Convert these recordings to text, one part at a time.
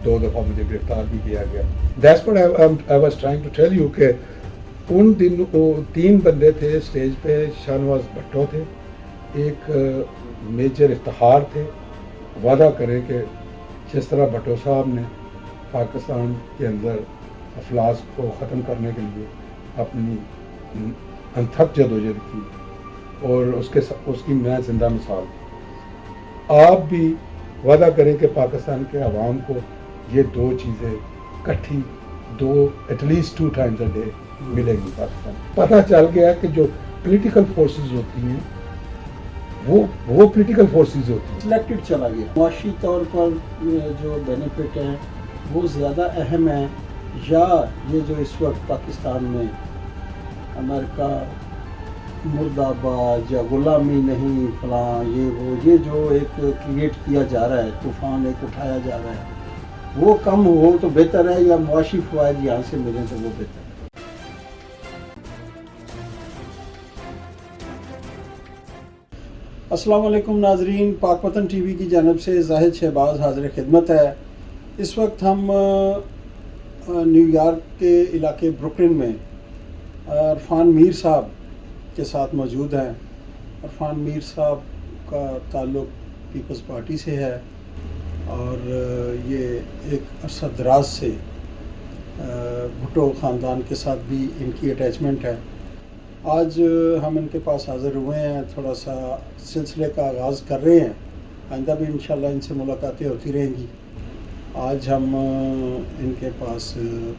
2 دفعہ مجھے گرفتار بھی کیا گیا. That's what I was trying to tell you کہ ان دن وہ 3 بندے تھے اسٹیج پہ. شاہ نواز بھٹو تھے, ایک میجر افتخار تھے. وعدہ کریں کہ جس طرح بھٹو صاحب نے پاکستان کے اندر افلاس کو ختم کرنے کے لیے اپنی انتھک جدوجہد کی, اور اس کی میں زندہ مثال. آپ بھی وعدہ کریں کہ پاکستان کے عوام کو یہ 2 چیزیں کٹھی at least 2 times a day ملے گی. پاکستان پتہ چل گیا کہ جو پولیٹیکل فورسز ہوتی ہیں وہ پولیٹیکل فورسز ہوتی ہیں. سلیکٹڈ چلا گیا. معاشی طور پر جو بینیفٹ ہیں وہ زیادہ اہم ہیں, یا یہ جو اس وقت پاکستان میں امریکہ مرد آباد یا غلامی نہیں فلاں یہ جو ایک کریٹ کیا جا رہا ہے, طوفان ایک اٹھایا جا رہا ہے, وہ کم ہو تو بہتر ہے, یا معاشی فوائد یہاں سے ملیں تو وہ بہتر ہے؟ السلام علیکم ناظرین, پاک وطن ٹی وی کی جانب سے زاہد شہباز حاضر خدمت ہے. اس وقت ہم نیو یارک کے علاقے بروکلن میں عرفان میر صاحب کے ساتھ موجود ہیں. عرفان میر صاحب کا تعلق پیپلز پارٹی سے ہے, اور یہ ایک عرصہ دراز سے بھٹو خاندان کے ساتھ بھی ان کی اٹیچمنٹ ہے. آج ہم ان کے پاس حاضر ہوئے ہیں, تھوڑا سا سلسلے کا آغاز کر رہے ہیں. آئندہ بھی انشاءاللہ ان سے ملاقاتیں ہوتی رہیں گی. آج ہم ان کے پاس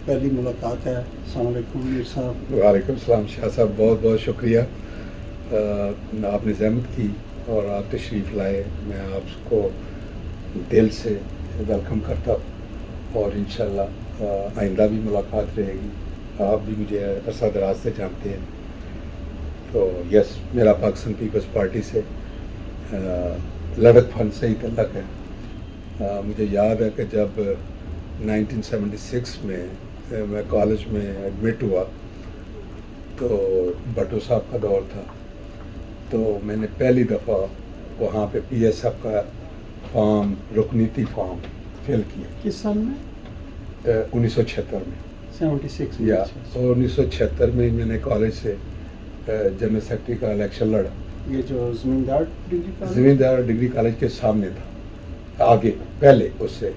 پہلی ملاقات ہے. السلام علیکم میر صاحب. وعلیکم السلام شاہ صاحب, بہت بہت شکریہ. آپ نے زحمت کی اور آپ تشریف لائے. میں آپ کو دل سے ویلکم کرتا ہوں, اور انشاءاللہ آئندہ بھی ملاقات رہے گی. آپ بھی مجھے عرصہ دراز سے جانتے ہیں. تو یس, میرا پاکستان پیپلز پارٹی سے لڑک فن سے ہی تعلق ہے. مجھے یاد ہے کہ جب 1976 میں میں کالج میں ایڈمٹ ہوا تو بھٹو صاحب کا دور تھا. تو میں نے پہلی دفعہ وہاں پہ پی ایس ایف کا فارم, رکنیتی فارم فل کیا. کس سال میں؟ 1976 میں. 76 یا 1976 میں میں نے کالج سے جنرل سیکرٹری کا الیکشن لڑا. یہ جو زمیندار ڈگری کالج؟ زمیندار ڈگری کالج کے سامنے تھا, آگے پہلے اس سے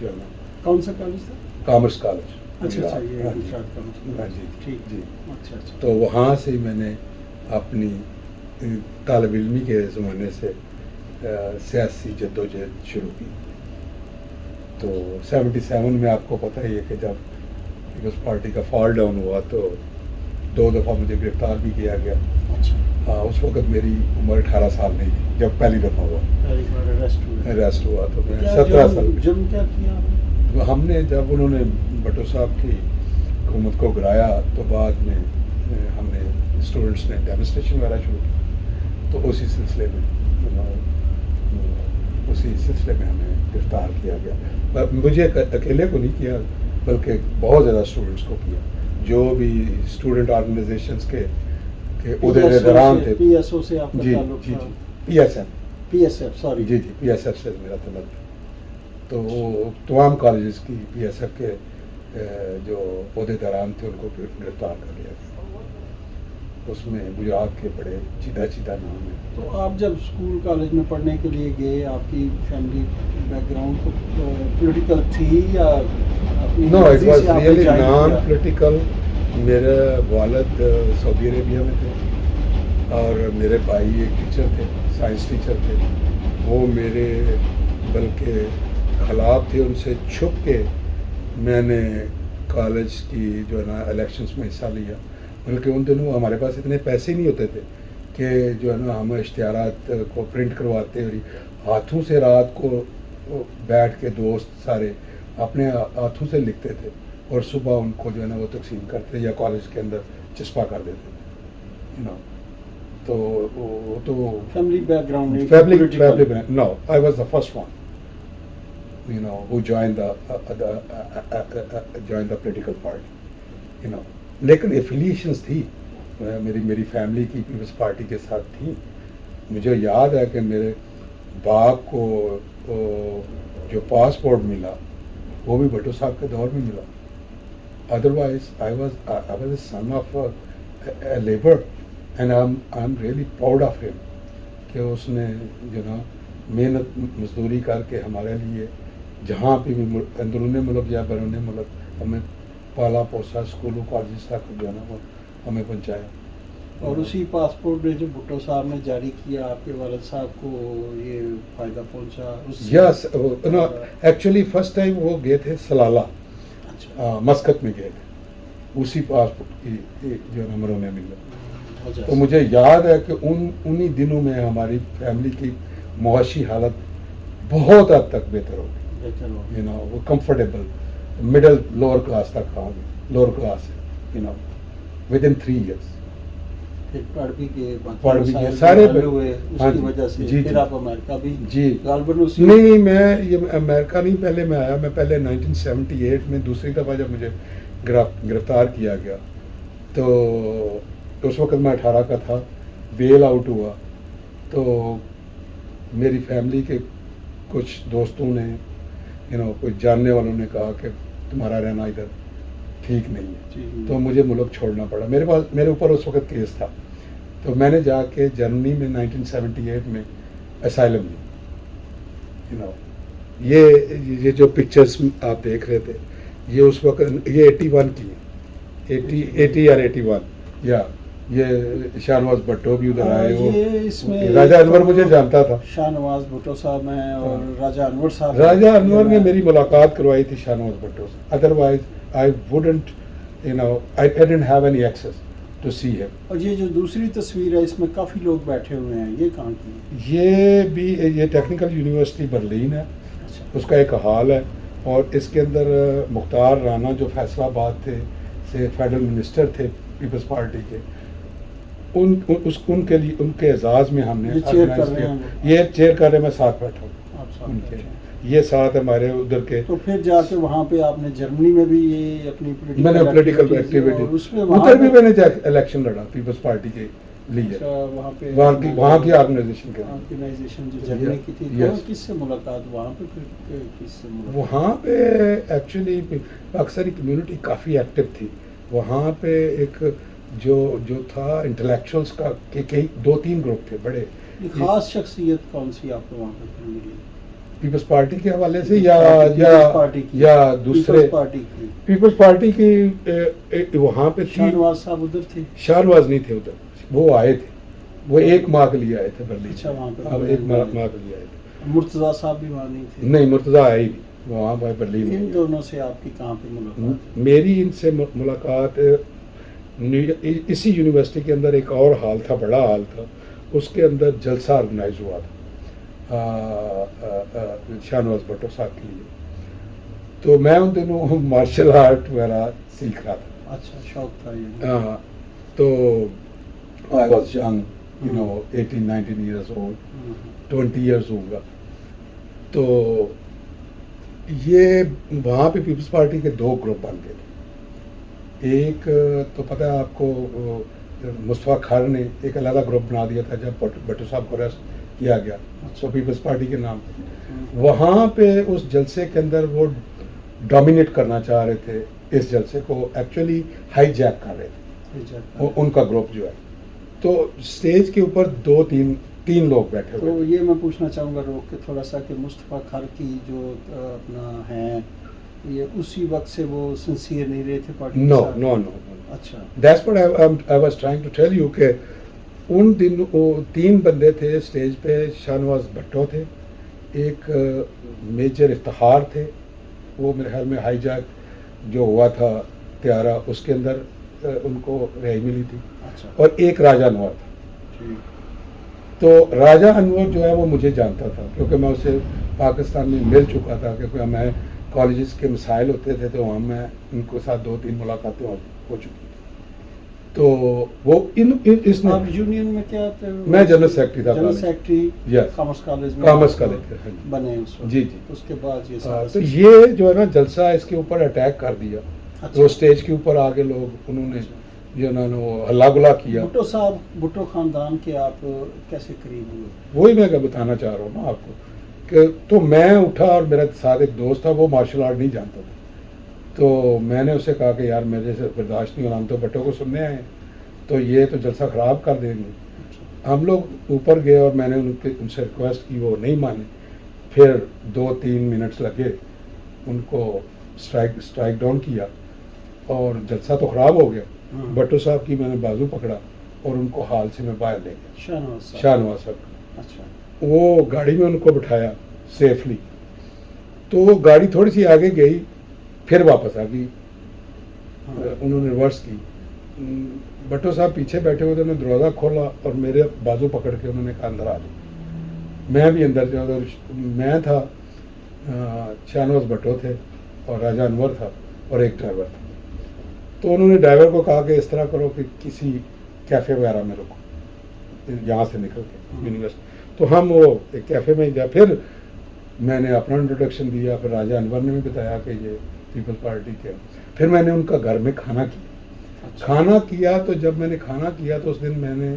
جو ہے نا. کون سا کالج تھا؟ Commerce college. اچھا یہ گجرات کا. ہاں جی ٹھیک جی. اچھا. تو وہاں سے میں نے اپنی طالب علمی کے زمانے سے سیاسی جدوجہد شروع کی. تو 77 میں آپ کو پتہ ہی ہے کہ جب پیپلز پارٹی کا فال ڈاؤن ہوا تو 2 دفعہ مجھے گرفتار بھی کیا گیا. اچھا. اس وقت میری عمر 18 سال نہیں تھی جب پہلی دفعہ ہوا اریسٹ ہوا. تو میں 17 سال. جرم کیا کیا ہم نے, جب انہوں نے بھٹو صاحب کی حکومت کو گرایا تو بعد میں ہم نے اسٹوڈنٹس نے ڈیمونسٹریشن وغیرہ شروع کی. تو اسی سلسلے میں ہمیں گرفتار کیا گیا. مجھے اکیلے کو نہیں کیا بلکہ بہت زیادہ اسٹوڈنٹس کو کیا, جو بھی اسٹوڈنٹ آرگنائزیشنس کے عہدیداران تھے. پی ایس او سے آپ کا جی تعلق جی تھا؟ جی پی ایس ایف سوری. جی پی ایس ایف سے میرا تعلق تھا. تو وہ تمام کالجز کی پی ایس ایف کے جو عہدیداران تھے ان کو گرفتار کر لیا گیا. اس میں گجرات کے بڑے چیدہ نام ہیں. تو آپ جب اسکول کالج میں پڑھنے کے لیے گئے, آپ کی فیملی بیک گراؤنڈ پولیٹیکل تھی یا no, it was really non political. میرے والد سعودی عربیہ میں تھے اور میرے بھائی ایک ٹیچر تھے, سائنس ٹیچر تھے. وہ میرے بلکہ خلاف تھے. ان سے چھپ کے میں نے کالج کی جو ہے نا الیکشنس میں حصہ لیا. بلکہ ان دنوں ہمارے پاس اتنے پیسے نہیں ہوتے تھے کہ جو ہے نا ہم اشتہارات کو پرنٹ کرواتے, ہاتھوں سے رات کو بیٹھ کے دوست سارے اپنے ہاتھوں سے لکھتے تھے اور صبح ان کو جو ہے نا وہ تقسیم کرتے یا کالج کے اندر چسپا کر دیتے تھے. تو وہ تو family background family no, I was the first one who joined the political party. لیکن ایفیلیشنز تھی میری فیملی کی پیپلز پارٹی کے ساتھ تھی. مجھے یاد ہے کہ میرے باپ کو جو پاسپورٹ ملا وہ بھی بھٹو صاحب کے دور میں ملا. Otherwise, I was a son of a labor, and I'm really proud of him کہ اس نے جو نا محنت مزدوری کر کے ہمارے لیے جہاں پہ بھی اندرون ملک یا بیرون ملک ہمیں پالا پوسا، اسکولوں کالجز تک جو ہے نا وہ ہمیں پہنچایا. اور اسی پاسپورٹ نے جو بھٹو صاحب نے جاری کیا آپ کے والد صاحب کو یہ فائدہ پہنچا؟ یس، ایکچولی فرسٹ ٹائم وہ گئے تھے سلالہ، اچھا، مسقط میں گئے تھے، اسی پاسپورٹ کی جو نمبروں نے ملا. وجہ تو سے۔ مجھے یاد ہے کہ انہی دنوں میں ہماری فیملی کی معاشی حالت بہت حد تک بہتر ہو گئی. بہتر ہو گیا۔ وہ کمفرٹیبل مڈل لوور کلاس تک آ گئی، lower class with in 3 years. پھر پڑھ بھی گئے، پڑھ بھی گئے، مسائل سارے حل ہوئے اس ہاں کی جی، وجہ سے. جی پھر جی آپ امریکہ بھی جی. غالباً اسی نہیں، میں یہ امریکہ نہیں، پہلے میں آیا. میں پہلے 1978 میں دوسری دفعہ جب مجھے گرفتار کیا گیا تو اس وقت میں 18 کا تھا. بیل آؤٹ ہوا تو میری فیملی کے کچھ دوستوں نے کوئی جاننے والوں نے کہا کہ تمہارا رہنا ادھر ٹھیک نہیں ہے، جی، تو مجھے ملک چھوڑنا پڑا. میرے اوپر اس وقت کیس تھا، تو میں نے جا کے جرمنی میں 1978 میں اسائلم لی. یہ جو پکچرز آپ دیکھ رہے تھے یہ اس وقت یہ 81 کی ہے، 80 اور 81. یا یہ شاہ نواز بھٹو بھی ادھر آئے. یہ اس میں راجہ انور مجھے جانتا تھا. شاہ نواز بھٹو صاحب ہیں اور راجہ انور صاحب. راجہ انور نے میری ملاقات کروائی تھی شاہ نواز بھٹو سے. Otherwise I wouldn't I didn't have any access to see him. اور یہ جو دوسری تصویر ہے اس میں کافی لوگ بیٹھے ہوئے ہیں، یہ کہاں کی ہے؟ یہ ٹیکنیکل یونیورسٹی برلین ہے، اچھا، اس کا ایک ہال ہے. اور اس کے اندر مختار رانا جو فیصل آباد تھے سے فیڈرل منسٹر تھے پیپلز پارٹی کے، ان کے لیے ان کے اعزاز میں ہم نے یہ چیئر کر رہے ہیں. یہ چیئر کر رہے ہیں، میں ساتھ بیٹھا ہوں آپ ساتھ ان کے. بیٹھے ہیں. یہ ساتھ ہمارے ادھر کے. تو پھر جا کے وہاں پہ آپ نے جرمنی میں بھی یہ اپنی میں نے پولیٹیکل ایکٹیویٹی اور اس میں ادھر بھی میں نے الیکشن لڑا پیپلز پارٹی کے لیے، وہاں پہ وہاں کی آرگنائزیشن کے. آرگنائزیشن جو جرمنی کی تھی، Yes. کس سے ملاقات وہاں پہ؟ پھر کس سے ملاقات؟ وہاں پہ ایکچولی پاکستانی کمیونٹی کافی ایکٹیو تھی. وہاں پہ ایک جو تھا انٹلیکچوئلس کا کہ 2-3 گروپ تھے بڑے. خاص شخصیت کون سی آپ کو وہاں پہ پھر ملی؟ پیپلز پارٹی کے حوالے سے یا دوسرے پارٹی کی؟ پیپلز پارٹی کی وہاں پہ شاہ نواز صاحب ادھر تھے؟ شاہ نواز نہیں تھے ادھر، وہ آئے تھے، وہ 1 ماہ کے لیے آئے تھے برلین. اچھا، وہاں پہ اب 1 ماہ کے لیے آئے تھے. مرتضیٰ صاحب بھی وہاں نہیں تھے؟ نہیں، مرتضیٰ آئے ہی نہیں وہاں پہ برلین. ان دونوں سے آپ کی کہاں پہ ملاقات؟ میری ان سے ملاقات اسی یونیورسٹی کے اندر ایک اور ہال تھا، بڑا ہال تھا، اس کے اندر جلسہ آرگنائز ہوا تھا شاہ نواز بھٹو صاحب کے لیے. تو میں ان دنوں مارشل آرٹ وغیرہ سیکھ رہا تھا. اچھا، شوق تھا یہ؟ ہاں. تو I was young, 18-19 years old, 20 years ہوگا. تو یہ وہاں پہ پیپلز پارٹی کے 2 گروپ بن گئے تھے. ایک تو پتہ ہے آپ کو مصطفیٰ کھار نے ایک علیحدہ گروپ بنا دیا تھا جب بھٹو صاحب کو اریسٹ کیا گیا، سو پیپلز پارٹی کے نام پہ. وہاں پہ اس جلسے کے اندر وہ ڈومینیٹ کرنا چاہ رہے تھے، اس جلسے کو ایکچولی ہائی جیک کر رہے تھے ان کا گروپ جو ہے. تو اسٹیج کے اوپر 2-3 لوگ بیٹھے ہوئے. تو یہ میں پوچھنا چاہوں گا روک کے تھوڑا سا کہ مصطفیٰ کھار کی جو اپنا ہیں یہ اسی وقت سے وہ سنسیئر نہیں رہے تھے پارٹی؟ نو. اچھا، that's what I was trying to tell you کہ ان دنوں 3 بندے تھے اسٹیج پہ. شاہ نواز بھٹو تھے، ایک میجر افتخار تھے، وہ میرے خیال میں ہائی جیک جو ہوا تھا طیارہ اس کے اندر ان کو رہائی ملی تھی. اچھا، اور ایک راجہ انور تھا. ٹھیک. تو راجہ انور جو ہے وہ مجھے جانتا تھا کیونکہ میں اسے پاکستان میں مل چکا تھا، کیونکہ میں کالجز کے مسائل ہوتے تھے تو وہاں میں ان کے ساتھ 2-3 ملاقاتیں ہو چکی تھی. تو وہ اس نے آپ یونین میں کیا تھے؟ میں جنرل سیکرٹری تھا. General secretary Yes. Commerce college میں. کامرس کالج بنے اس وقت. جی. اس کے بعد یہ تو یہ جو ہے نا جلسہ اس کے اوپر اٹیک کر دیا. تو اسٹیج کے اوپر آگے لوگ انہوں نے جو ہے نا ہلا گلا کیا. بھٹو صاحب، بھٹو خاندان کے آپ کیسے قریب ہوئے؟ وہی میں بتانا چاہ رہا ہوں نا آپ کو تو میں اٹھا اور میرا ساتھ ایک دوست تھا, وہ مارشل آرٹ نہیں جانتا تھا, تو میں نے اسے کہا کہ یار میرے سے برداشت نہیں ہونا, ہم تو بٹوں کو سننے آئے ہیں, تو یہ تو جلسہ خراب کر دیں گے. ہم لوگ اوپر گئے اور میں نے ان سے ریکویسٹ کی, وہ نہیں مانے. پھر 2-3 منٹس لگے, ان کو اسٹرائک ڈاؤن کیا اور جلسہ تو خراب ہو گیا. بٹو صاحب کی میں نے بازو پکڑا اور ان کو حال سے میں باہر لے گیا. شاہ نواز صاحب, اچھا, وہ گاڑی میں ان کو بٹھایا سیفلی. تو وہ گاڑی تھوڑی سی آگے گئی, پھر واپس آ گئی, انہوں نے ریورس کی. بٹو صاحب پیچھے بیٹھے ہوئے تھے, انہوں نے دروازہ کھولا اور میرے بازو پکڑ کے انہوں نے کہا اندر آ جاؤ. میں بھی اندر جا, میں تھا, شاہ نواز بٹو تھے اور راجہ انور تھا اور ایک ڈرائیور تھا. تو انہوں نے ڈرائیور کو کہا کہ اس طرح کرو کہ کسی کیفے وغیرہ میں رکو, یہاں سے نکل کے یونیورسٹی. تو ہم وہ ایک کیفے میں گیا, پھر میں نے اپنا انٹروڈکشن دیا, پھر راجہ انور نے بھی بتایا کہ یہ پیپلز پارٹی کے. پھر میں نے ان کا گھر میں کھانا کیا. تو جب میں نے کھانا کیا تو اس دن میں نے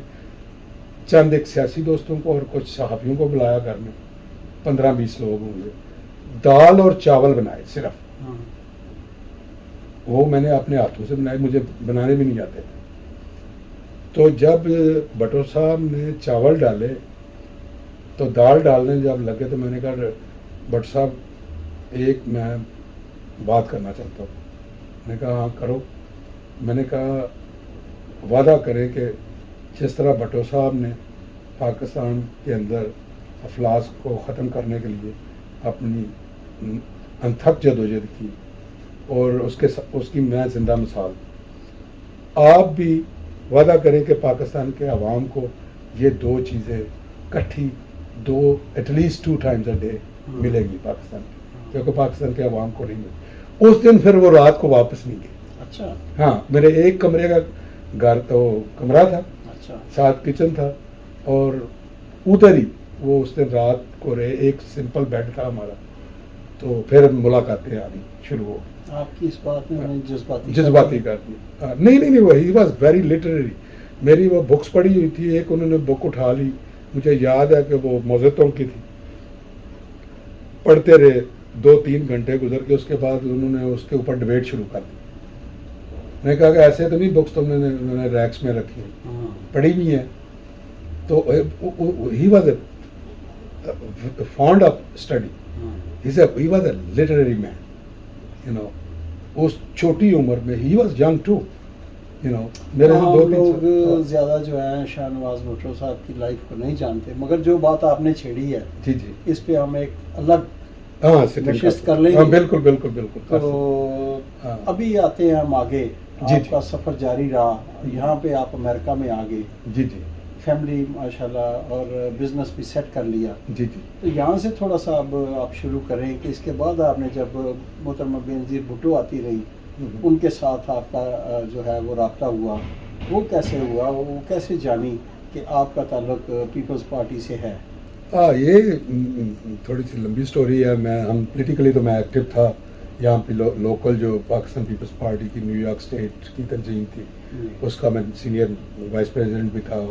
چند ایک سیاسی دوستوں کو اور کچھ صحافیوں کو بلایا گھر میں, 15-20 لوگ ہوں گے. دال اور چاول بنائے صرف, وہ میں نے اپنے ہاتھوں سے بنائے, مجھے بنانے بھی نہیں آتے تھے. تو جب بٹو صاحب نے چاول ڈالے تو دال ڈالنے جب لگے تو میں نے کہا بٹ صاحب ایک میں بات کرنا چاہتا ہوں. میں نے کہا ہاں کرو. میں نے کہا وعدہ کریں کہ جس طرح بٹو صاحب نے پاکستان کے اندر افلاس کو ختم کرنے کے لیے اپنی انتھک جدوجہد کی اور اس کی میں زندہ مثال, آپ بھی وعدہ کریں کہ پاکستان کے عوام کو یہ 2 چیزیں کٹھی at least 2 times a day ملے گی پاکستان کی, کیونکہ پاکستان کے عوام کو نہیں ملے. اس دن پھر وہ رات کو واپس نہیں گئے. اچھا, ہاں, میرے ایک کمرے کا گھر تو کمرہ تھا, اچھا, ساتھ کچن تھا, اور ادھر ہی وہ اس دن رات کو رہے. ایک سمپل بیڈ تھا ہمارا. تو پھر ملاقاتیں آنی شروع ہو. آپ کی اس بات میں جذباتی کر دی. نہیں, وہ ہی واز ویری لٹریری. میری وہ بکس پڑھی ہوئی تھی, ایک انہوں نے بک اٹھا لی, مجھے یاد ہے کہ وہ موزتوں کی تھی, پڑھتے رہے 2-3 گھنٹے گزر کے. اس کے بعد انہوں نے اس کے اوپر ڈبیٹ شروع کر دی. میں نے کہا کہ ایسے تو نہیں بکس تم نے ریکس میں رکھی ہیں, پڑھی بھی ہیں. تو he was a fond of study, he was a literary man, you know. اس چھوٹی عمر میں he was young too, you know. میرے لوگ زیادہ جو ہیں شاہ نواز بھٹو صاحب کی لائف کو نہیں جانتے, مگر جو بات آپ نے چھیڑی ہے جی اس پہ ہم ایک الگ نشست کر لیں گے. بالکل. تو ابھی آتے ہیں ہم آگے. آپ کا سفر جاری رہا, یہاں پہ آپ امریکہ میں آ گئے. جی, فیملی ماشاءاللہ اور بزنس بھی سیٹ کر لیا. جی. تو یہاں سے تھوڑا سا اب آپ شروع کریں کہ اس کے بعد آپ نے جب محترمہ بینظیر بھٹو آتی رہی, ان کے ساتھ آپ کا جو ہے وہ رابطہ ہوا, وہ کیسے ہوا, وہ کیسے جانی کہ آپ کا تعلق پیپلز پارٹی سے ہے؟ یہ تھوڑی سی لمبی سٹوری ہے. ہم پولیٹیکلی تو میں ایکٹیو تھا یہاں پہ. لوکل جو پاکستان پیپلز پارٹی کی نیو یارک اسٹیٹ کی تنظیم تھی, اس کا میں سینئر وائس پریزیڈنٹ بھی تھا.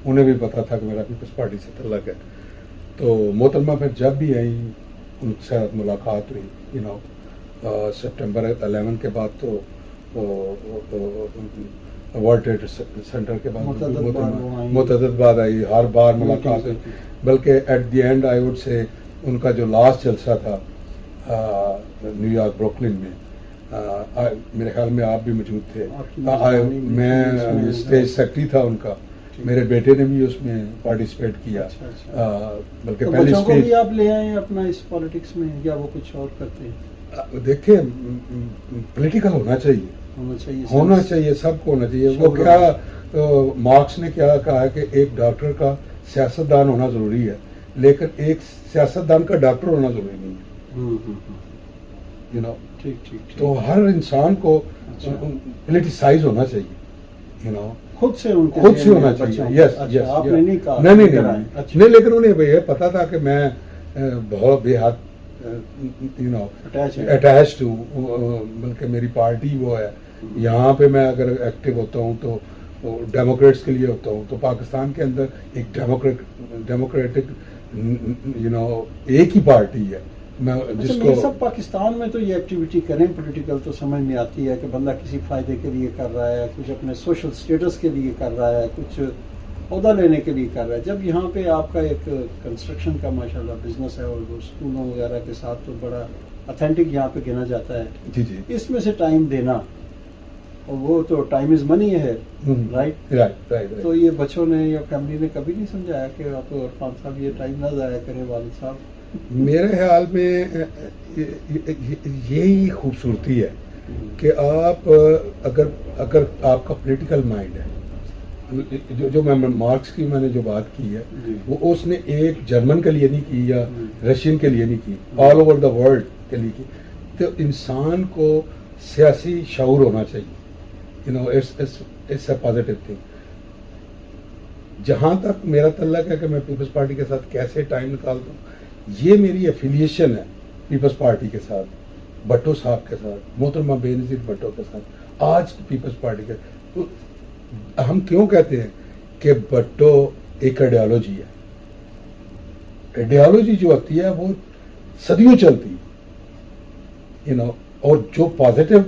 انہیں بھی پتا تھا کہ میرا پیپلز پارٹی سے تعلق ہے. تو محترمہ پھر جب بھی آئی, ان سے ملاقات ہوئی, یو نو. سپٹمبر 11 کے بعد تو ورلڈ ٹریڈ سینٹر کے بعد متعدد بار آئی, ہر بار ملاقات ہوئی. بلکہ at the end I would say ان کا جو لاسٹ جلسہ تھا نیو یارک بروکلن میں, میرے خیال میں آپ بھی موجود تھے. میں اسٹیج سیکرٹری تھا ان کا. میرے بیٹے نے بھی اس میں پارٹیسپیٹ کیا. بلکہ پہلی اسٹیج آپ لے آئے اپنا اس پالیٹکس میں, یا وہ کچھ اور کرتے ہیں؟ دیکھیں, پولیٹیکل ہونا چاہیے, سب کو ہونا چاہیے. وہ کیا مارکس نے کیا کہا ہے کہ ایک ڈاکٹر کا سیاستدان ہونا ضروری ہے, لیکن ایک سیاستدان کا ڈاکٹر ہونا ضروری نہیں ہے, یو نو. تو ہر انسان کو پولیٹیسائز ہونا چاہیے, یو نو. خود سے ہونا چاہیے. یس, نہیں, لیکن انہیں یہ پتا تھا کہ میں بہت بے حد یو نو اٹیچڈ ہوں, بلکہ میری پارٹی وہ ہے. یہاں پہ میں اگر ایکٹیو ہوتا ہوں تو ڈیموکریٹس کے لیے ہوتا ہوں. تو پاکستان کے اندر ایک ڈیموکریٹک یو نو ایک ہی پارٹی ہے میں جس اچھا کو یہ سب پاکستان میں تو یہ ایکٹیویٹی کریں پولیٹیکل تو سمجھ میں آتی ہے کہ بندہ کسی فائدے کے لیے کر رہا ہے، کچھ اپنے سوشل سٹیٹس کے لیے کر رہا ہے، کچھ عہدہ لینے کے لیے کر رہا ہے. جب یہاں پہ آپ کا ایک کنسٹرکشن کا ماشاءاللہ بزنس ہے اور اسکولوں وغیرہ کے ساتھ تو بڑا اتھینٹک یہاں پہ گنا جاتا ہے، جی جی اس میں سے ٹائم دینا، اور وہ تو ٹائم از منی ہے، رائٹ؟ رائٹ رائٹ تو یہ بچوں نے یا فیملی نے کبھی نہیں سمجھایا کہ آپ عرفان صاحب یہ ٹائم نہ ضائع کریں والد صاحب؟ میرے خیال میں یہی خوبصورتی ہے کہ آپ اگر آپ کا پولیٹیکل مائنڈ ہے، جو میں مارکس کی میں نے جو بات کی ہے جی. وہ اس نے ایک جرمن کے لیے نہیں کی یا جی. رشین کے لیے نہیں کی، آل اوور دا ورلڈ کے لیے کی. تو انسان کو سیاسی شعور ہونا چاہیے، you know it's a positive thing. جہاں تک میرا تعلق ہے کہ میں پیپلز پارٹی کے ساتھ کیسے ٹائم نکالتا ہوں، یہ میری ایفیلیشن ہے پیپلز پارٹی کے ساتھ، بھٹو صاحب کے ساتھ، محترمہ بے نظیر بھٹو کے ساتھ، آج پیپلز پارٹی کے. تو ہم کیوں کہتے ہیں کہ بھٹو ایک آئیڈیالوجی ہے. آئیڈیالوجی جو ہوتی ہے وہ صدیوں چلتی ہے، یو نو، اور جو پازیٹیو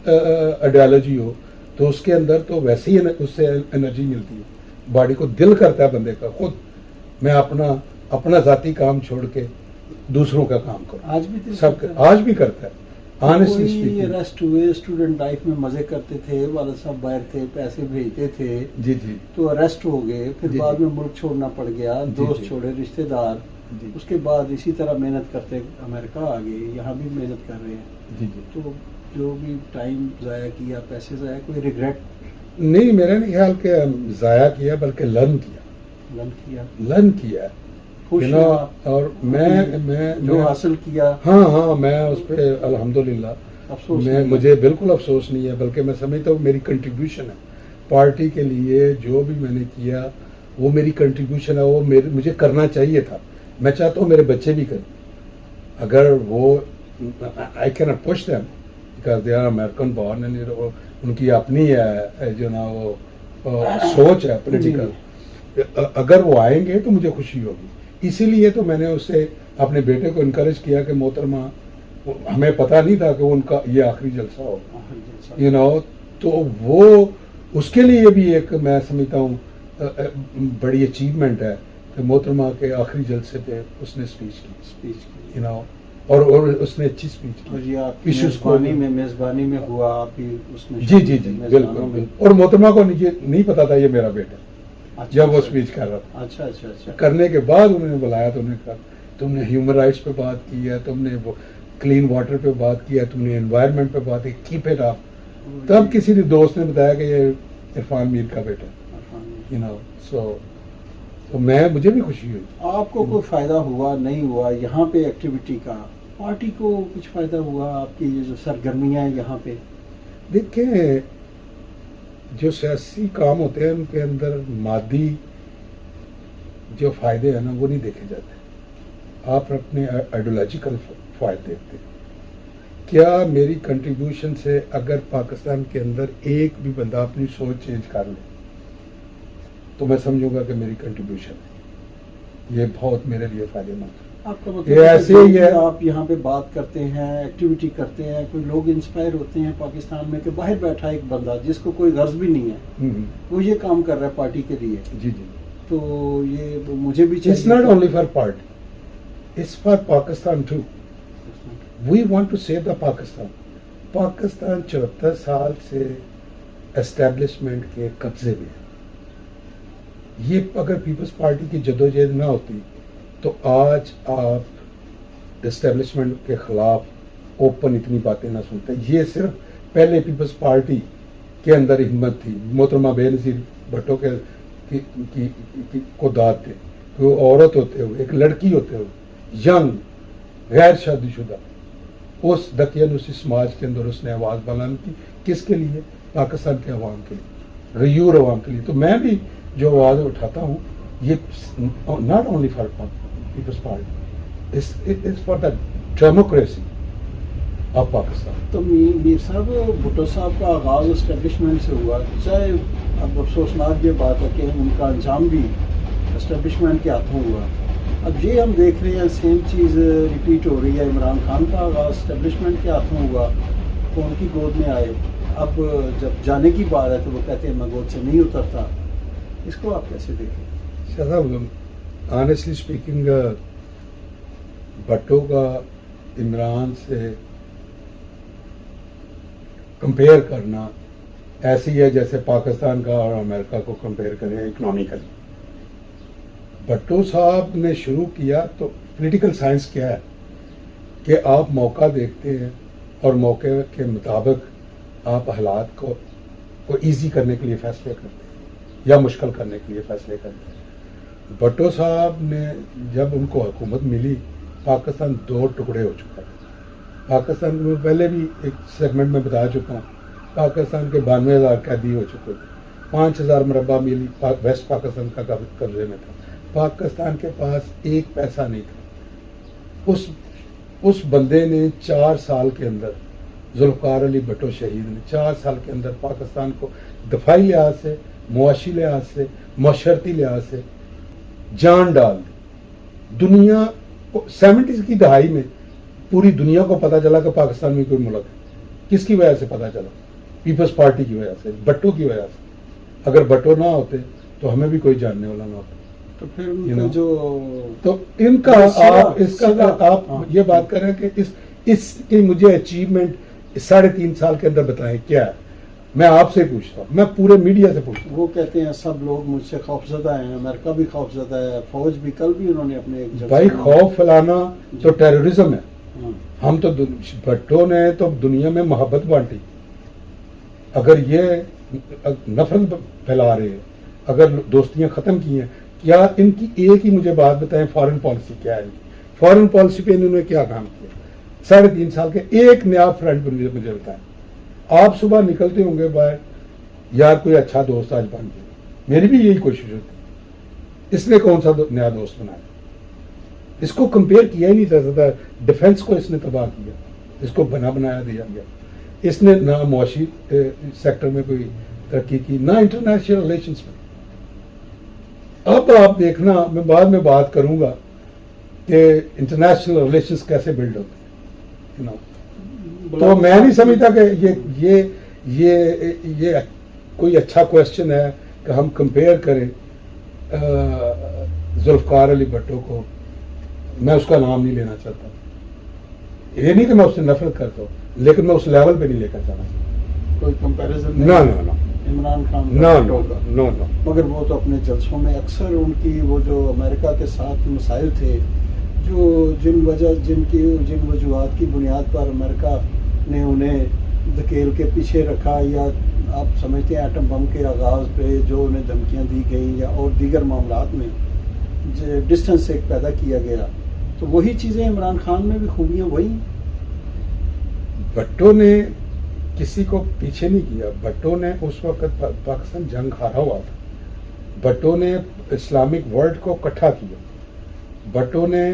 آئیڈیالوجی ہو تو اس کے اندر تو ویسے ہی اس سے انرجی ملتی ہے. باڈی کو دل کرتا ہے بندے کا خود میں اپنا ذاتی کام چھوڑ کے دوسروں کا کام کروں. آج بھی سب آج بھی کرتا ہے. کوئی ریسٹ ہوئے اسٹوڈنٹ لائف میں مزے کرتے تھے، والد صاحب باہر تھے، پیسے بھیجتے تھے، جی جی تو اریسٹ ہو گئے، پھر جی بعد میں ملک چھوڑنا پڑ گیا، دوست جی. چھوڑے، رشتہ دار، جی اس کے بعد اسی طرح محنت کرتے امریکہ آ گئے، یہاں بھی محنت کر رہے ہیں. جی جی. تو جو بھی ٹائم ضائع کیا، پیسے ضائع، کوئی ریگریٹ نہیں، میرا نہیں خیال کہ ضائع کیا بلکہ لرن کیا خوش you know، ہوا، اور میں جو حاصل کیا ہاں میں اس پہ الحمدللہ افسوس میں نہیں. مجھے بالکل افسوس نہیں ہے، بلکہ میں سمجھتا ہوں میری کنٹریبیوشن ہے پارٹی کے لیے. جو بھی میں نے کیا وہ میری کنٹریبیوشن ہے، وہ مجھے کرنا چاہیے تھا. میں چاہتا ہوں میرے بچے بھی کریں. اگر وہ I can not push them because they are American born, ان کی اپنی ہے جو نا وہ سوچ ہے پولیٹیکل. اگر وہ آئیں گے تو مجھے خوشی ہوگی. اسی لیے تو میں نے اس سے اپنے بیٹے کو انکریج کیا کہ محترمہ، ہمیں پتہ نہیں تھا کہ ان کا یہ آخری جلسہ ہوگا، یو نو، تو وہ اس کے لیے بھی ایک میں سمجھتا ہوں بڑی اچیومنٹ ہے کہ محترمہ کے آخری جلسے پہ اس نے اسپیچ کی، یو نو، اور اس نے اچھی اسپیچ کی. اور یہ آپ کی میزبانی میں ہوا، آپ ہی اس میں جی جی جی بالکل. اور محترمہ کو نہیں پتا تھا یہ میرا بیٹا جب وہ اسپیچ کر رہا تھا. اچھا کرنے کے بعد انہوں نے بلایا تو انہوں نے کہا تم نے ہیومن رائٹس پہ بات کی ہے، تم نے وہ کلین واٹر پہ بات کی ہے، تم نے انوائرمنٹ پہ بات کی، کیپ اٹ اپ. تب کسی نے دوست نے بتایا کہ یہ عرفان میر کا بیٹا، یو نو. سو مجھے بھی خوشی ہوئی. آپ کو کوئی فائدہ ہوا نہیں ہوا یہاں پہ ایکٹیویٹی کا؟ پارٹی کو کچھ فائدہ ہوا آپ کی جو سرگرمیاں ہیں یہاں پہ؟ دیکھیں، جو سیاسی کام ہوتے ہیں ان کے اندر مادی جو فائدے ہیں نا وہ نہیں دیکھے جاتے. آپ اپنے آئیڈیالوجیکل فائدے دیکھتے ہیں. کیا میری کنٹریبیوشن سے اگر پاکستان کے اندر ایک بھی بندہ اپنی سوچ چینج کر لے تو میں سمجھوں گا کہ میری کنٹریبیوشن ہے. یہ بہت میرے لیے فائدے مند ہے. آپ کا یہ ایسے ہی ہے. آپ یہاں پہ بات کرتے ہیں، ایکٹیویٹی کرتے ہیں، کوئی لوگ انسپائر ہوتے ہیں پاکستان میں کہ باہر بیٹھا ایک بندہ جس کو کوئی غرض بھی نہیں ہے، وہ یہ کام کر رہا ہے پارٹی کے لیے. جی جی. تو یہ مجھے بھی it's not only for party, it's for Pakistan too. We want to save the Pakistan. Pakistan 74 سال سے اسٹیبلشمنٹ کے قبضے میں ہے. یہ اگر پیپلز پارٹی کی جدوجہد نہ ہوتی تو آج آپ اسٹیبلشمنٹ کے خلاف اوپن اتنی باتیں نہ سنتے. یہ صرف پہلے پیپلز پارٹی کے اندر ہمت تھی. محترمہ بے نظیر بھٹو کو داد دے. وہ عورت ہوتے ہوئے، ایک لڑکی ہوتے ہوئے، ینگ، غیر شادی شدہ، اس دقیانوسی سماج کے اندر اس نے آواز بلند کی. کس کے لیے؟ پاکستان کے عوام کے لیے، غیور عوام کے لیے. تو میں بھی جو آواز اٹھاتا ہوں یہ not only for Peoples Party, it's for the democracy of Pakistan. تو میر صاحب، بھٹو صاحب کا آغاز اسٹیبلشمنٹ سے ہوا، چاہے اب افسوسناک یہ بات ہے کہ ان کا انجام بھی اسٹیبلشمنٹ کے ہاتھوں ہوا. اب یہ ہم دیکھ رہے ہیں سیم چیز ریپیٹ ہو رہی ہے. عمران خان کا آغاز اسٹیبلشمنٹ کے ہاتھوں ہوا, وہ ان کی گود میں آئے. اب جب جانے کی بات ہے تو وہ کہتے ہیں میں گود سے نہیں اترتا. اس کو آپ کیسے دیکھیں؟ صاحب آنیسٹلی اسپیکنگ بھٹو کا عمران سے کمپیئر کرنا ایسی ہے جیسے پاکستان کا اور امریکہ کو کمپیئر کریں اکنامیکلی. بھٹو صاحب نے شروع کیا تو پولیٹیکل سائنس کیا ہے کہ آپ موقع دیکھتے ہیں اور موقع کے مطابق آپ حالات کو ایزی کرنے کے لیے فیصلے کرتے ہیں یا مشکل کرنے کے لیے فیصلے کرتے ہیں. بھٹو صاحب نے جب ان کو حکومت ملی پاکستان 2 ٹکڑے ہو چکا ہے. پاکستان میں پہلے بھی ایک سیگمنٹ میں بتا چکا ہوں پاکستان کے 92,000 قیدی ہو چکے تھے. 5,000 مربع میل ویسٹ پاکستان کا قبضے میں تھا. پاکستان کے پاس 1 پیسہ نہیں تھا. اس بندے نے 4 سال کے اندر ذوالفقار علی بھٹو شہید نے 4 سال کے اندر پاکستان کو دفاعی لحاظ سے, معاشی لحاظ سے, معاشرتی لحاظ سے جان ڈال دی. دنیا 70s کی دہائی میں پوری دنیا کو پتا چلا کہ پاکستان میں کوئی ملک ہے. کس کی وجہ سے پتا چلا؟ پیپلز پارٹی کی وجہ سے, بھٹو کی وجہ سے. اگر بھٹو نہ ہوتے تو ہمیں بھی کوئی جاننے والا نہ ہوتا. تو پھر جو تو ان کا آپ یہ بات کر رہے ہیں کہ اس کی مجھے اچیومنٹ 3.5 سال کے اندر بتائیں کیا ہے. میں آپ سے پوچھتا ہوں, میں پورے میڈیا سے پوچھتا ہوں. وہ کہتے ہیں سب لوگ مجھ سے خوفزدہ ہیں, امریکہ بھی خوفزدہ ہے, فوج بھی. کل بھی انہوں نے اپنے بھائی خوف پھیلانا تو ٹیررزم ہے. ہم تو بھٹو نے تو دنیا میں محبت بانٹی. اگر یہ نفرت پھیلا رہے ہیں, اگر دوستیاں ختم کی ہیں, کیا ان کی ایک ہی مجھے بات بتائیں فارن پالیسی کیا ہے؟ فارن پالیسی پہ انہوں نے کیا کام کیا 3.5 سال کے؟ ایک نیا فرنٹ پر مجھے بتائیں. آپ صبح نکلتے ہوں گے باہر, یار کوئی اچھا دوست آج بن گیا. میری بھی یہی کوشش ہوتی. اس نے کون سا نیا دوست بنایا؟ اس کو کمپیئر کیا ہی نہیں جا سکتا. ڈیفنس کو اس نے تباہ کیا, اس کو بنایا دیا گیا. اس نے نہ معاشی سیکٹر میں کوئی ترقی کی, نہ انٹرنیشنل ریلیشنس میں. اب آپ دیکھنا, میں بعد میں بات کروں گا کہ انٹرنیشنل ریلیشنز کیسے بلڈ ہوتے ہیں. تو میں نہیں سمجھتا کہ یہ کوئی اچھا کوشچن ہے کہ ہم کمپیئر کریں ذوالفقار علی بھٹو کو. میں اس کا نام نہیں لینا چاہتا. یہ نہیں کہ میں اس سے نفرت کرتا ہوں, لیکن میں اس لیول پہ نہیں لے کر جانا چاہتا. کوئی کمپیریزن نہ عمران خان نو. مگر وہ تو اپنے جلسوں میں اکثر ان کی وہ جو امریکہ کے ساتھ مسائل تھے, جو جن وجوہات کی بنیاد پر امریکہ نے انہیں دھکیل کے پیچھے رکھا, یا آپ سمجھتے ہیں ایٹم بم کے آغاز پہ جو انہیں دھمکیاں دی گئیں, یا اور دیگر معاملات میں ڈسٹنس ایک پیدا کیا گیا, تو وہی چیزیں عمران خان میں بھی خوبیاں وہی. بھٹو نے کسی کو پیچھے نہیں کیا. بھٹو نے اس وقت پاکستان جنگ ہارا ہوا تھا. بھٹو نے اسلامک ورلڈ کو اکٹھا کیا. بھٹو نے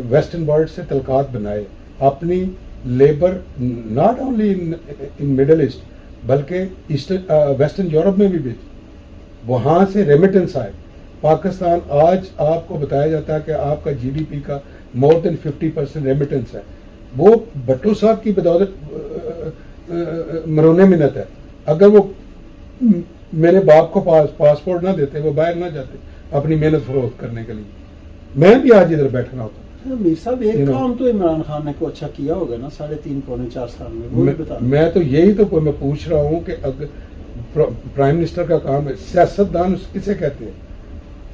ویسٹرن ورلڈ سے تعلقات بنائے. اپنی labour not only in Middle East بلکہ ویسٹرن یورپ میں بھی بھیجی. وہاں سے ریمیٹنس آئے. پاکستان آج آپ کو بتایا جاتا ہے کہ آپ کا جی ڈی پی کا مور دین 50% ریمیٹنس ہے. وہ بھٹو صاحب کی بدولت مرون منت ہے. اگر وہ میرے باپ کو پاسپورٹ نہ دیتے, وہ باہر نہ جاتے اپنی محنت فروخت کرنے کے لیے, میں بھی آج ادھر بیٹھنا ہوتا. میر صاحب ایک کام تو عمران خان نے کو اچھا کیا ہوگا نا 3.5-4 سال میں. میں تو یہی تو میں پوچھ رہا ہوں کہ پرائم منسٹر کا کام ہے. سیاست دان کسے کہتے ہیں؟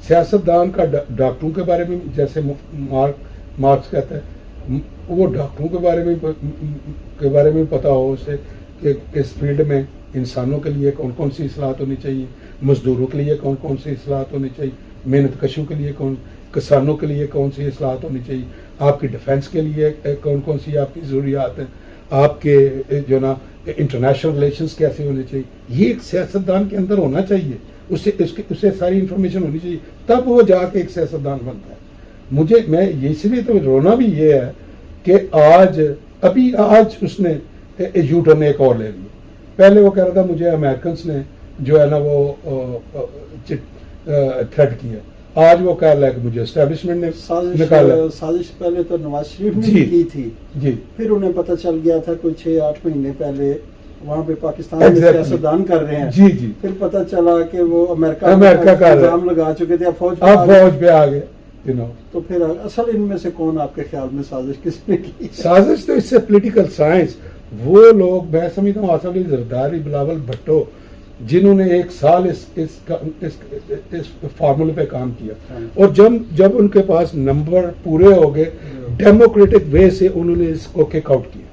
سیاست دان کا ڈاکٹروں کے بارے میں جیسے مارکس کہتا ہے, وہ ڈاکٹروں کے بارے میں پتا ہو اسے کہ اس فیلڈ میں انسانوں کے لیے کون کون سی اصلاحات ہونی چاہیے, مزدوروں کے لیے کون کون سی اصلاحات ہونی چاہیے, محنت کشوں کے لیے کسانوں کے لیے کون سی اصلاحات ہونی چاہیے, آپ کی ڈیفنس کے لیے کون کون سی آپ کی ضروریات ہیں, آپ کے جو نا انٹرنیشنل ریلیشنز کیسے ہونے چاہیے. یہ ایک سیاستدان کے اندر ہونا چاہیے. اسے ساری انفارمیشن ہونی چاہیے, تب وہ جا کے ایک سیاستدان بنتا ہے. میں اس لیے تو رونا بھی یہ ہے کہ آج اس نے یو ٹرن ایک اور لے لیا. پہلے وہ کہہ رہا تھا مجھے امریکنس نے جو ہے نا وہ تھریٹ کیا, آج وہ کہہ رہا ہے کہ مجھے اسٹیبلشمنٹ نے نکالا. سازش پہلے تو نواز شریف نے جی. بھی کی تھی, جی پھر انہیں پتہ چل گیا تھا کوئی 6-8 مہینے پہلے وہاں پہ پاکستان میں Exactly. سیاستدان کر رہے ہیں. جی جی پھر پتہ چلا کہ وہ امریکہ امریکہ کا الزام لگا چکے تھے, اب فوج پہ اب آ گئے. فوج پہ آ گئے. تو پھر اصل ان میں سے کون آپ کے خیال میں سازش کس نے کی؟ سازش تو اس سے پولیٹیکل سائنس, وہ لوگ میں سمجھتا ہوں آصف علی زرداری, بلاول بھٹو, جنہوں نے 1 سال اس فارمولے پہ کام کیا, اور جب ان کے پاس نمبر پورے ہو گئے, ڈیموکریٹک وے سے انہوں نے اس کو کک آؤٹ کیا.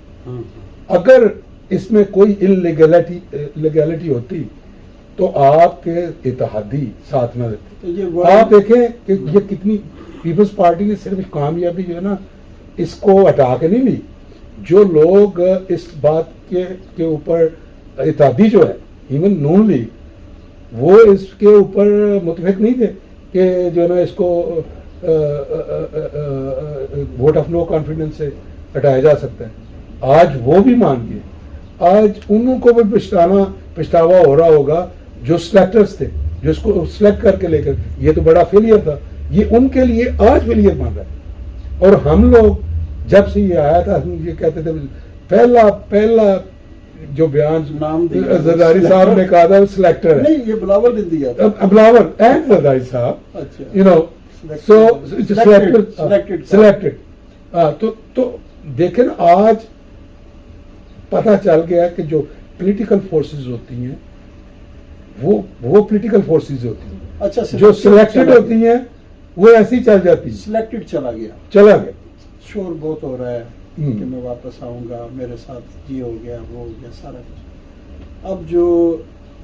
اگر اس میں کوئی لیگیلٹی ہوتی تو آپ کے اتحادی ساتھ نہ دیتے. آپ دیکھیں کہ یہ کتنی پیپلز پارٹی نے صرف کامیابی جو ہے نا اس کو ہٹا کے نہیں لی. جو لوگ اس بات کے اوپر اتحادی جو ہے, ایون نون لیگ, وہ اس کے اوپر متفق نہیں تھے کہ جو ہے نا اس کو ووٹ آف نو کانفیڈنس سے ہٹایا جا سکتا ہے. آج وہ بھی مان گئے. آج انہوں کو بھی پچھتاوا ہو رہا ہوگا جو سلیکٹرز تھے, جو اس کو سلیکٹ کر کے لے کر, یہ تو بڑا فیلئر تھا, یہ ان کے لیے آج فیلئر مان رہا ہے. اور ہم لوگ جب سے یہ آیا تھا ہم یہ کہتے تھے, پہلا جو بیان نام زرداری صاحب نے کہا تھا وہ سلیکٹر ہے. نہیں, یہ بلاول نے دیا تھا. بلاول اینڈ زرداری صاحب, سلیکٹڈ. تو دیکھیں آج پتہ چل گیا کہ جو پولیٹیکل فورسز ہوتی ہیں وہ پولیٹیکل فورسز ہوتی ہیں. اچھا, جو سلیکٹڈ ہوتی ہیں وہ ایسی چل جاتی ہیں. سلیکٹڈ چلا گیا. شور بہت ہو رہا ہے کہ میں واپس آؤں گا, میرے ساتھ یہ ہو گیا, وہ ہو گیا, سارا کچھ. اب جو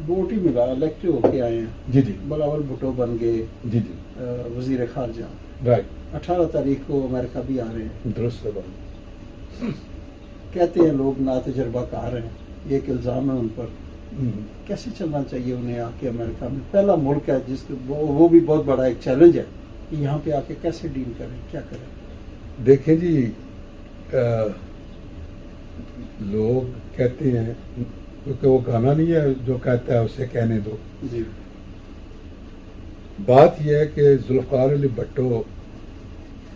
ووٹ ہی ملا, الیکٹ ہو کے آئے ہیں. جی جی. بلاول بھٹو بن گئے جی جی وزیر خارجہ. رائٹ. 18 تاریخ کو امریکہ بھی آ رہے ہیں. درست ہے. کہتے ہیں لوگ نا تجربہ کار ہیں, یہ ایک الزام ہے ان پر. کیسے چلنا چاہیے انہیں آ کے امریکہ میں؟ پہلا ملک ہے جس وہ بھی بہت بڑا ایک چیلنج ہے کہ یہاں پہ آ کے کیسے ڈیل کریں, کیا کریں؟ دیکھیں جی, لوگ کہتے ہیں, کیونکہ وہ گانا نہیں ہے جو کہتا ہے اسے کہنے دو. جی. بات یہ ہے کہ ذوالفقار علی بھٹو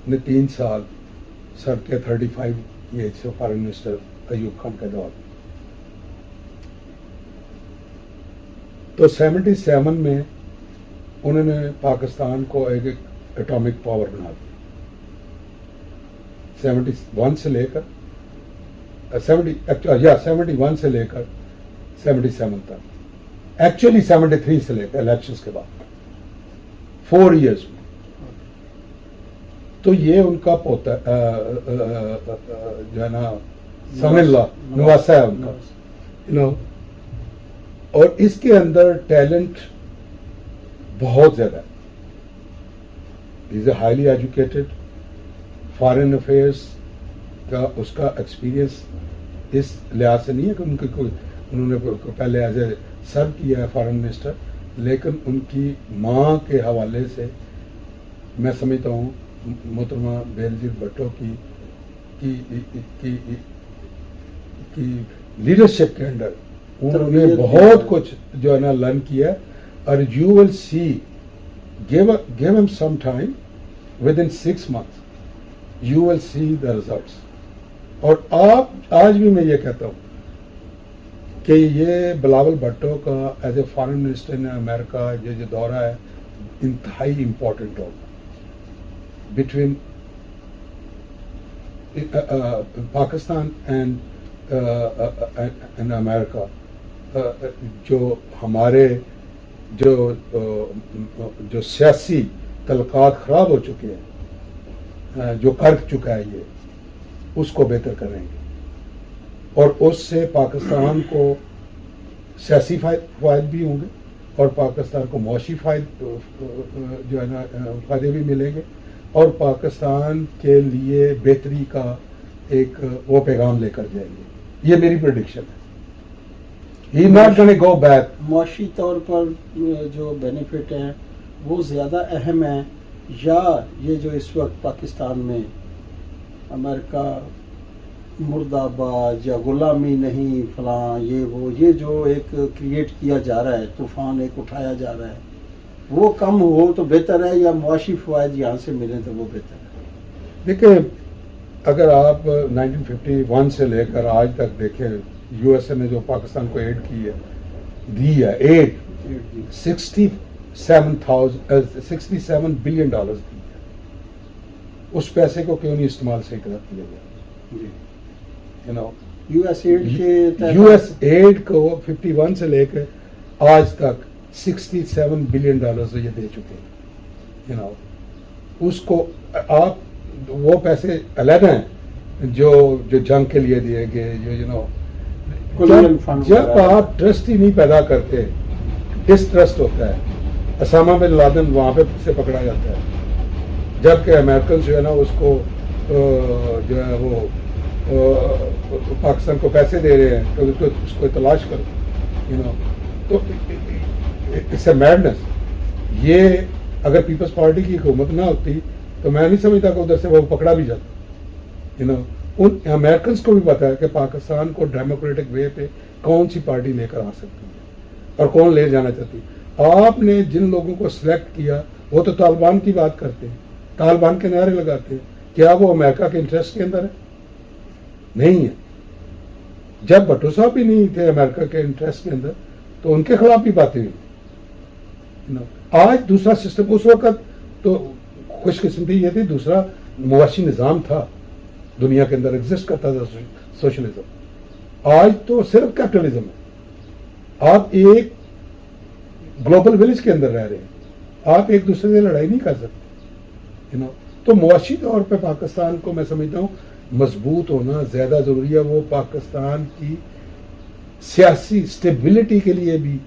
نے 3 سال سر کے 35 ایج سے فارن منسٹر ایوب خان کے دور, تو 77 میں انہوں نے پاکستان کو ایک ایٹامک پاور بنا دیا. 71 سے لے کر 71 سے لے کر 77 تک, ایکچولی 73 سے لے کر الیکشنز کے بعد 4 ایئرس میں. تو یہ ان کا پوتا جو ہے نا سمجھ لا نواسا ہے ان کا, اور اس کے اندر ٹیلنٹ بہت زیادہ ہے. Is a highly educated. Foreign affairs کا اس کا ایکسپیرئنس اس لحاظ سے نہیں ہے کہ انہوں نے پہلے ایز اے سرو کیا ہے فارن منسٹر, لیکن ان کی ماں کے حوالے سے میں سمجھتا ہوں محترمہ بینظیر بھٹو کی لیڈرشپ کے انڈر انہوں نے بہت کچھ جو ہے نا لرن کیا. اور you will see, give him some time, within 6 months you will see the results. اور آپ آج بھی میں یہ کہتا ہوں کہ یہ بلاول بھٹو کا ایز اے فارن منسٹر نے امریکہ یہ جو دورہ ہے انتہائی امپورٹنٹ ہوگا بٹوین پاکستان اینڈ امریکہ. جو ہمارے جو سیاسی تعلقات خراب ہو چکے ہیں, جو کر چکا ہے یہ, اس کو بہتر کریں گے, اور اس سے پاکستان کو سیاسی فائد بھی ہوں گے اور پاکستان کو معاشی جو ہے نا فائدے بھی ملیں گے, اور پاکستان کے لیے بہتری کا ایک وہ پیغام لے کر جائیں گے. یہ میری پریڈکشن ہے. He not gonna go back. معاشی طور پر جو بینیفٹ ہیں وہ زیادہ اہم ہیں, یا یہ جو اس وقت پاکستان میں امریکہ مرد آباد یا غلامی نہیں فلاں یہ وہ, یہ جو ایک کریٹ کیا جا رہا ہے, طوفان ایک اٹھایا جا رہا ہے, وہ کم ہو تو بہتر ہے یا معاشی فوائد یہاں سے ملیں تو وہ بہتر ہے؟ دیکھیں اگر آپ 1951 سے لے کر آج تک دیکھیں یو ایس اے نے جو پاکستان کو ایڈ کی ہے دی ہے ایڈ 67 بلین ڈالرز دی ہے. اس پیسے کو کیوں نہیں استعمال صحیح طرح کیا گیا؟ You know US aid کے یو ایس ایڈ کو 51 سے لے کر آج تک 67 بلین ڈالرز یہ دے چکے ہیں. یو نو اس کو آپ وہ پیسے علیحدہ ہیں جو جنگ کے لیے دیے گئے جو یو نو جب آپ ٹرسٹ ہی نہیں پیدا کرتے ڈسٹرسٹ ہوتا ہے. اسامہ بن لادن وہاں پہ سے پکڑا جاتا ہے جبکہ امریکن جو ہے نا اس کو جو ہے وہ پاکستان کو پیسے دے رہے ہیں کہ اس کو تلاش کرو. یو نو تو اٹس اے میڈنس. یہ اگر پیپلز پارٹی کی حکومت نہ ہوتی تو میں نہیں سمجھتا کہ ادھر سے وہ پکڑا بھی جاتا. یو نو ان امریکنس کو بھی پتا ہے کہ پاکستان کو ڈیموکریٹک وے پہ کون سی پارٹی لے کر آ سکتی ہے اور کون لے جانا چاہتی. آپ نے جن لوگوں کو سلیکٹ کیا وہ تو طالبان کی بات کرتے ہیں, طالبان کے نعرے لگاتے ہیں. کیا وہ امریکہ کے انٹرسٹ کے اندر ہے؟ نہیں ہے. جب بھٹو صاحب بھی نہیں تھے امریکہ کے انٹرسٹ کے اندر تو ان کے خلاف بھی باتیں ہوئی. آج دوسرا سسٹم, اس وقت تو خوش قسمتی یہ تھی دوسرا معاشی نظام تھا دنیا کے اندر ایگزسٹ کرتا تھا سوشلزم. آج تو صرف کیپٹلزم ہے. آپ ایک گلوبل ولیج کے اندر رہ رہے ہیں, آپ ایک دوسرے سے لڑائی نہیں کر سکتے. تو معاشی طور پہ پاکستان کو میں سمجھتا ہوں مضبوط ہونا زیادہ ضروری ہے. وہ پاکستان کی سیاسی اسٹیبلٹی کے لیے بھی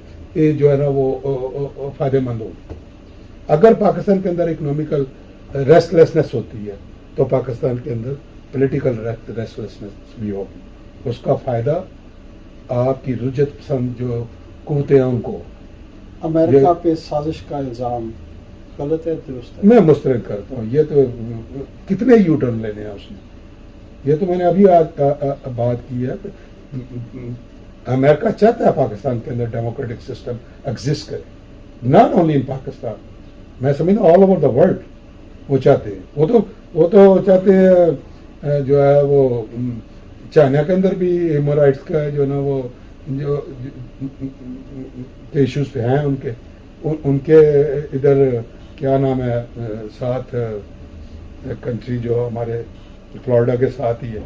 جو ہے نا وہ فائدہ مند ہوگی. اگر پاکستان کے اندر اکنامیکل ریسٹلیسنس ہوتی ہے تو پاکستان کے اندر پولیٹیکل ریسٹلیسنس بھی ہوگی. اس کا فائدہ آپ کی رجت پسند جو قوتیں ہیں ان کو. امریکہ پہ سازش کا الزام غلط ہے درست ہے؟ میں مسترد کرتا ہوں. یہ تو کتنے یو ٹرن لینے ہیں اس نے. یہ تو میں نے ابھی بات کی ہے. امریکہ چاہتا ہے پاکستان کے اندر ڈیموکریٹک سسٹم ایگزسٹ کرے, ناٹ اونلی ان پاکستان, میں سمجھتا آل اوور دا ورلڈ وہ چاہتے ہیں. وہ تو چاہتے ہیں جو ہے وہ چائنا کے اندر بھی ہیومن رائٹس کا جو نا وہ جو ایشوز پہ ہیں ان کے ادھر کیا نام ہے ساتھ کنٹری جو ہمارے فلوریڈا کے ساتھ ہی ہے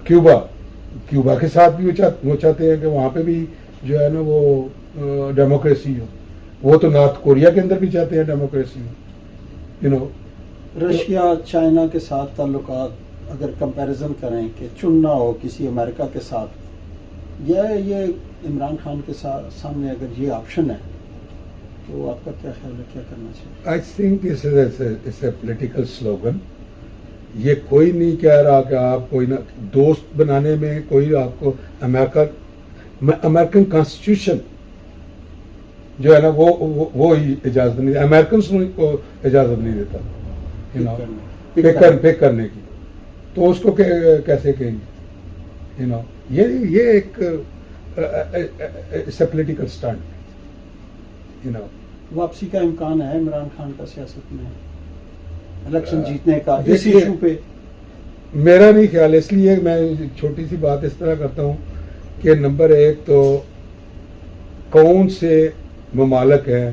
کیوبا کے ساتھ بھی وہ چاہتے ہیں کہ وہاں پہ بھی جو ہے نا وہ ڈیموکریسی ہو. وہ تو نارتھ کوریا کے اندر بھی چاہتے ہیں ڈیموکریسی ہو. یو نو رشیا چائنا کے ساتھ تعلقات اگر کمپیریزن کریں کہ چننا ہو کسی امریکہ کے ساتھ, یہ عمران خان کے سامنے اگر یہ آپشن ہے تو آپ کا کیا خیال ہے, کیا کرنا چاہیے؟ I think it's a political slogan. یہ کوئی نہیں کہہ رہا کہ آپ کوئی نہ دوست بنانے میں کوئی آپ کو امریکن کانسٹیٹیوشن جو ہے نا وہ اجازت نہیں, امریکنس کو اجازت نہیں دیتا پک کرنے کی. تو اس کو کیسے کہیں گے؟ یو نو یہ ایک پولیٹیکل اسٹنٹ. یو نو واپسی کا امکان ہے عمران خان کا سیاست میں الیکشن جیتنے کا اس ایشو پہ؟ میرا نہیں خیال. اس لیے میں چھوٹی سی بات اس طرح کرتا ہوں کہ نمبر ایک تو کون سے ممالک ہیں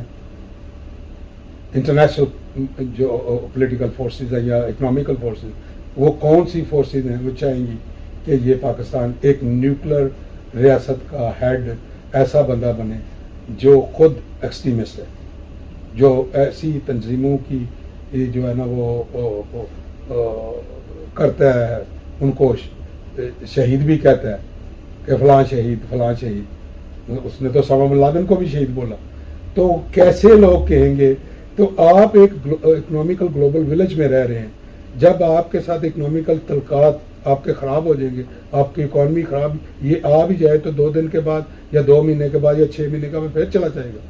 انٹرنیشنل جو پولیٹیکل فورسز ہیں یا اکنامیکل فورسز, وہ کون سی فورسز ہیں وہ چاہیں گی کہ یہ پاکستان ایک نیوکلر ریاست کا ہیڈ ایسا بندہ بنے جو خود ایکسٹریمسٹ ہے, جو ایسی تنظیموں کی جو ہے نا وہ کرتا ہے, ان کو شہید بھی کہتا ہے کہ فلاں شہید. اس نے تو اسامہ بن لادن کو بھی شہید بولا. تو کیسے لوگ کہیں گے؟ تو آپ ایک اکنامیکل گلوبل ولیج میں رہ رہے ہیں. جب آپ کے ساتھ اکنامیکل تعلقات آپ کے خراب ہو جائیں گے, آپ کی اکانومی خراب یہ آ بھی جائے تو 2 دن کے بعد یا 2 مہینے کے بعد یا 6 مہینے کا پھر چلا جائے گا.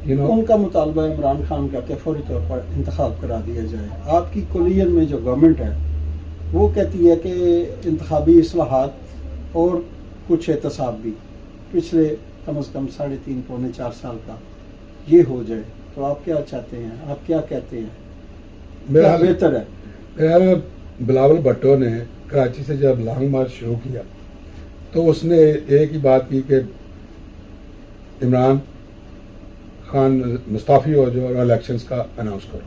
ان کا مطالبہ عمران خان کا کہ فوری طور پر انتخاب کرا دیا جائے. آپ کی کولیشن میں جو گورنمنٹ ہے وہ کہتی ہے کہ انتخابی اصلاحات اور کچھ احتساب بھی پچھلے کم از کم 3.5 پونے 4 سال کا یہ ہو جائے تو آپ کیا چاہتے ہیں, آپ کیا کہتے ہیں میرا کیا بہتر ہے؟ میرا خیال میں بلاول بھٹو نے کراچی سے جب لانگ مارچ شروع کیا تو اس نے ایک ہی بات کی کہ عمران خان مستعفی ہو جاؤ اور الیکشنز کا اناؤنس کرو.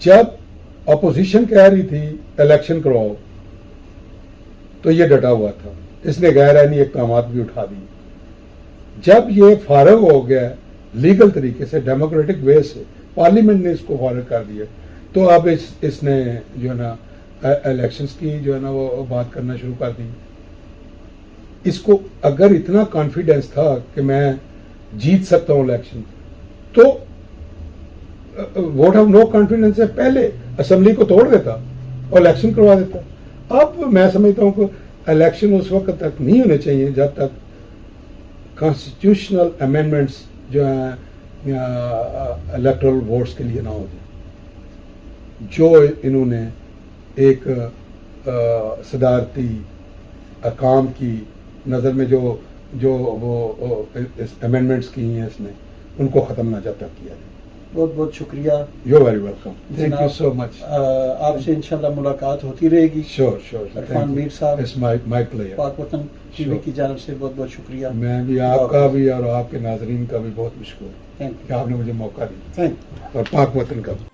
جب اپوزیشن کہہ رہی تھی الیکشن کرواؤ تو یہ ڈٹا ہوا تھا, اس نے غیر آئینی اقدامات بھی اٹھا دیے. جب یہ فارغ ہو گیا لیگل طریقے سے, ڈیموکریٹک وے سے, پارلیمنٹ نے اس کو فارغ کر دیا, تو اب اس نے جو ہے نا الیکشنز کی جو ہے نا وہ بات کرنا شروع کر دی. اس کو اگر اتنا کانفیڈنس تھا کہ میں جیت سکتا ہوں الیکشن, تو ووٹ آف نو کانفیڈنس سے پہلے اسمبلی کو توڑ دیتا اور الیکشن کروا دیتا. اب میں سمجھتا ہوں کہ الیکشن اس وقت تک نہیں ہونے چاہیے جب تک کانسٹیٹیوشنل امینڈمنٹس جو ہیں الیکٹرل ووٹس کے لیے نہ ہو جائے. جو انہوں نے ایک صدارتی ارکان کی نظر میں جو وہ امینڈمنٹس کی ہیں اس نے, ان کو ختم نہ جب تک کیا جائے. بہت بہت شکریہ. You very welcome. Thank you so much. آپ سے انشاءاللہ ملاقات ہوتی رہے گی. شیور. عرفان میر صاحب, مائی پلیئر, پاک وطن ٹی وی کی جانب سے بہت بہت شکریہ. میں بھی آپ کا بھی اور آپ کے ناظرین کا بھی بہت مشکور کہ آپ نے مجھے موقع دیا, اور پاک وطن کا بھی.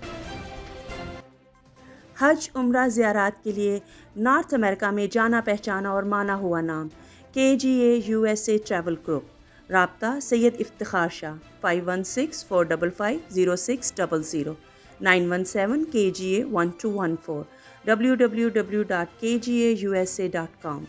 حج عمرہ زیارات کے لیے نارتھ امریکہ میں جانا پہچانا اور مانا ہوا نام KGA USA ٹریول گروپ. رابطہ سید افتخار شاہ 5164550600 917 KGA 1214 www.kgausa.com.